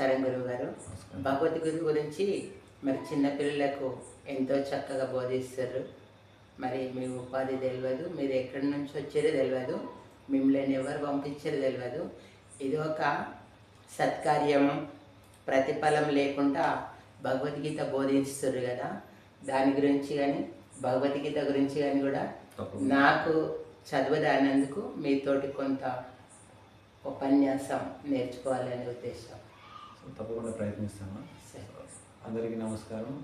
నమస్కారం గురువుగారు. భగవద్గీత గురించి మరి చిన్నపిల్లలకు ఎంతో చక్కగా బోధిస్తారు. మరి మీ ఉపాధి తెలియదు, మీరు ఎక్కడి నుంచి వచ్చేది తెలియదు, మిమ్మల్ని ఎవరు పంపించేది తెలియదు. ఇది ఒక సత్కార్యము, ప్రతిఫలం లేకుండా భగవద్గీత బోధిస్తారు కదా. దాని గురించి కానీ భగవద్గీత గురించి కానీ కూడా నాకు చదువుదానందుకు మీతోటి కొంత ఉపన్యాసం నేర్చుకోవాలనే ఉద్దేశం. తప్పకుండా ప్రయత్నిస్తాను. అందరికీ నమస్కారం.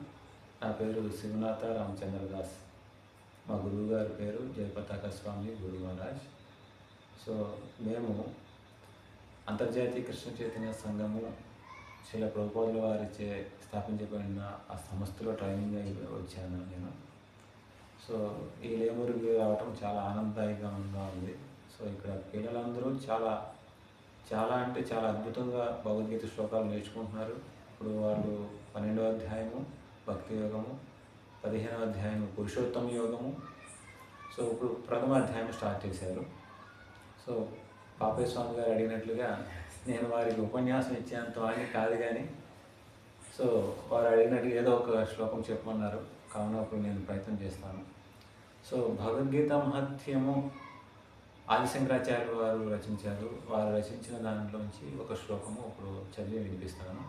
నా పేరు శివనాథ రామచంద్రదాస్. మా గురువు గారి పేరు జయపతాక స్వామి గురు మహారాజ్. సో మేము అంతర్జాతీయ కృష్ణ చైతన్య సంఘము శిల ప్రభుపాదుల వారిచే స్థాపించబడిన ఆ సంస్థలో ట్రైనింగ్ అయి వచ్చాను నేను. సో ఈ లేమూరుకి రావటం చాలా ఆనందదాయకంగా ఉంది. సో ఇక్కడ పిల్లలందరూ చాలా అంటే చాలా అద్భుతంగా భగవద్గీత శ్లోకాలు నేర్చుకుంటున్నారు. ఇప్పుడు వాళ్ళు 12వ అధ్యాయము భక్తి యోగము, 15వ అధ్యాయము పురుషోత్తమ యోగము, సో ఇప్పుడు ప్రథమ అధ్యాయం స్టార్ట్ చేశారు. సో పాపయ్య స్వామి గారు అడిగినట్లుగా నేను వారికి ఉపన్యాసం ఇచ్చేంత వాడిని కాదు, కానీ సో వారు అడిగినట్టుగా ఏదో ఒక శ్లోకం చెప్పమన్నారు. కావున ఇప్పుడు నేను ప్రయత్నం చేస్తాను. సో భగవద్గీత మహత్యము ఆదిశంకరాచార్యులు వారు రచించారు. వారు రచించిన దాంట్లోంచి ఒక శ్లోకము ఇప్పుడు చదివి వినిపిస్తాను.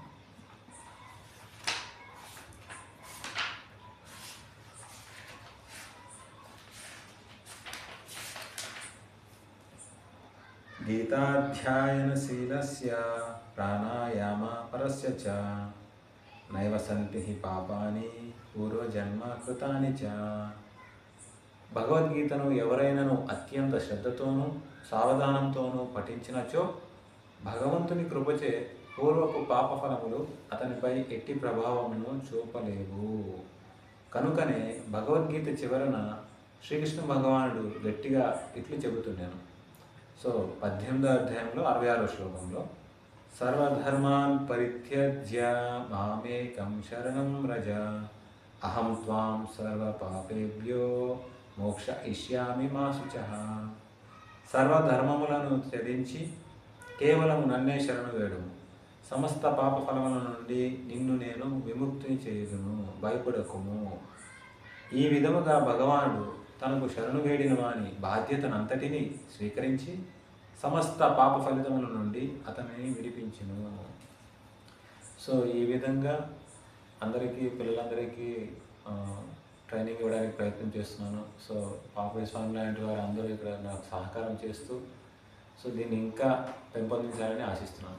గీతాధ్యాయనశీలస్య ప్రాణాయామ పరస్య చ నైవ సంతి హి పాపాని పూర్వజన్మ కృతాని చ. భగవద్గీతను ఎవరైనాను అత్యంత శ్రద్ధతోనూ సావధానంతోనూ పఠించినచో భగవంతుని కృపచే పూర్వపు పాపఫలములు అతనిపై ఎట్టి ప్రభావమును చూపలేవు. కనుకనే భగవద్గీత చివరన శ్రీకృష్ణ భగవానుడు గట్టిగా ఇట్లు చెబుతున్నాను. సో 18వ అధ్యాయంలో 66వ శ్లోకంలో సర్వధర్మాన్ పరిత్యజ్య మామేకం శరణం వ్రజ అహం త్వాం సర్వపాపేభ్యో మోక్ష ఇష్యామి మా శుచః. సర్వధర్మములను త్యజించి కేవలం నన్నే శరణు వేడుము. సమస్త పాప ఫలముల నుండి నిన్ను నేను విముక్తిని చేయుదును, భయపడకుము. ఈ విధముగా భగవానుడు తనకు శరణు వేడిన వాని బాధ్యతనంతటినీ స్వీకరించి సమస్త పాప ఫలితముల నుండి అతనిని విడిపించును. సో ఈ విధంగా పిల్లలందరికీ ట్రైనింగ్ ఇవ్వడానికి ప్రయత్నం చేస్తున్నాను. సో పాపయ్య స్వామి లాంటి వారు అందరూ ఇక్కడ నాకు సహకారం చేస్తూ సో దీన్ని ఇంకా పెంపొందించాలని ఆశిస్తున్నాను.